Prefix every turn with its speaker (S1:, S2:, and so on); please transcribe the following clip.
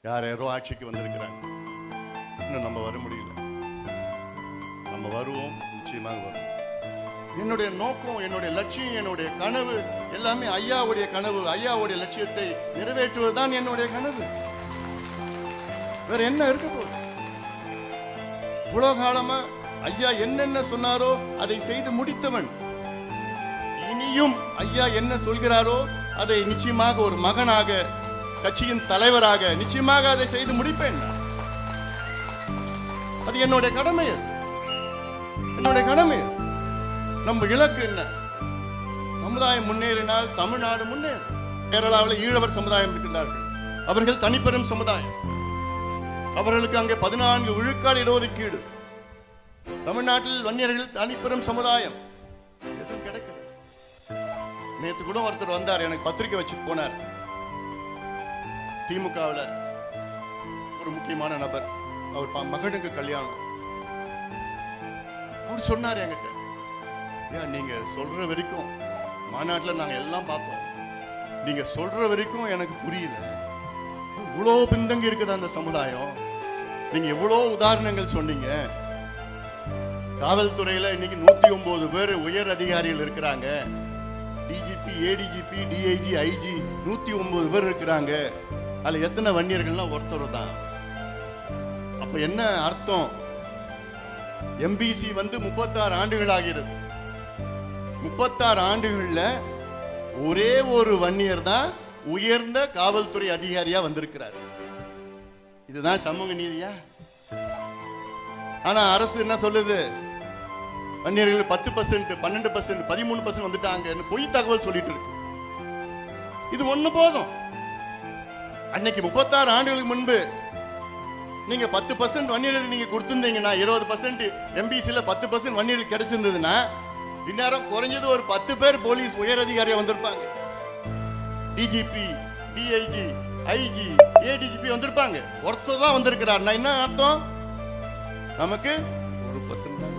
S1: யாரோ ஆட்சிக்கு வந்திருக்கிறாங்க. இன்னும் நம்ம வர முடியல. நம்ம வருவோம், நிச்சயமாக வருவோம். என்னுடைய நோக்கம், என்னுடைய லட்சியம், என்னுடைய கனவு எல்லாமே ஐயாவுடைய கனவு, ஐயாவுடைய லட்சியத்தை நிறைவேற்றுவதுதான் என்னுடைய கனவு. வேற என்ன இருக்க போகுது? இவ்வளவு காலமா ஐயா என்னென்ன சொன்னாரோ அதை செய்து முடித்தவன். இனியும் ஐயா என்ன சொல்கிறாரோ அதை நிச்சயமாக ஒரு மகனாக, கட்சியின் தலைவராக நிச்சயமாக அதை செய்து முடிப்பேன். அது என்னுடைய கடமை, என்னுடைய கடமை. நம்ம இலக்கு என்ன? சமுதாயம் முன்னேறினால் தமிழ்நாடு முன்னேறும். கேரளாவில் ஈழவர் சமுதாயம் இருக்கின்றார்கள். அவர்கள் தனிப்பெரும் சமுதாயம். அவர்களுக்கு அங்கே 14 விழுக்காடு இடஒதுக்கீடு. தமிழ்நாட்டில் வன்னியர்கள் தனிப்பெரும் சமுதாயம். எதுவும் கிடைக்கல. நேற்று கூட ஒருத்தர் வந்தார், எனக்கு பத்திரிக்கை வச்சு போனார். திமுகவில் ஒரு முக்கியமான நபர், அவர் மகனுக்கு கல்யாணம். அவர் சொன்னார் என்கிட்ட, ஏன் நீங்க சொல்ற வரைக்கும் மாநாட்டில் நாங்க எல்லாம் பார்த்தோம், நீங்க சொல்ற வரைக்கும் எனக்கு புரியல. இவ்வளோ பின்தங்கி இருக்குது அந்த சமுதாயம். நீங்க எவ்வளோ உதாரணங்கள் சொன்னீங்க. காவல்துறையில இன்னைக்கு 109 பேர் உயர் அதிகாரிகள் இருக்கிறாங்க. டிஜிபி, ஏடிஜிபி, டிஐஜி, ஐஜி 109 பேர் இருக்கிறாங்க. அதுல எத்தனை வன்னியர்கள்லாம் ஒருத்தர் தான். அப்ப என்ன அர்த்தம்? எம்பிசி வந்து 36 ஆண்டுகள் ஆகிறது. 36 ஆண்டுகள்ல ஒரே ஒரு வன்னியர் தான் உயர்ந்த காவல்துறை அதிகாரியா வந்திருக்கிறார். இதுதான் சமூக நீதியா? ஆனா அரசு என்ன சொல்லுது? வன்னியர்கள் 10%, 12%, 13% வந்துட்டாங்க, பொய் தகவல் சொல்லிட்டு இருக்கு. இது ஒண்ணு போதும். அன்னைக்கு 36 ஆண்டுகளுக்கு முன்பு நீங்க 10% வன்னியர்கள் நீங்க கொடுத்திருந்தீங்கன்னா, 20% எம்பிசில 10% வன்னியர்கள் கிடைச்சிருந்ததுன்னா, இந்நேரம் குறைஞ்சது ஒரு 10 பேர் போலீஸ் உயர் அதிகாரியா வந்திருப்பாங்க. டிஜிபி, டிஐஜி, ஐஜி, ஏடிஜிபி வந்திருப்பாங்க. ஒருத்தர் தான் வந்திருக்கிறார். என்ன அர்த்தம்? நமக்கு 1% தான்.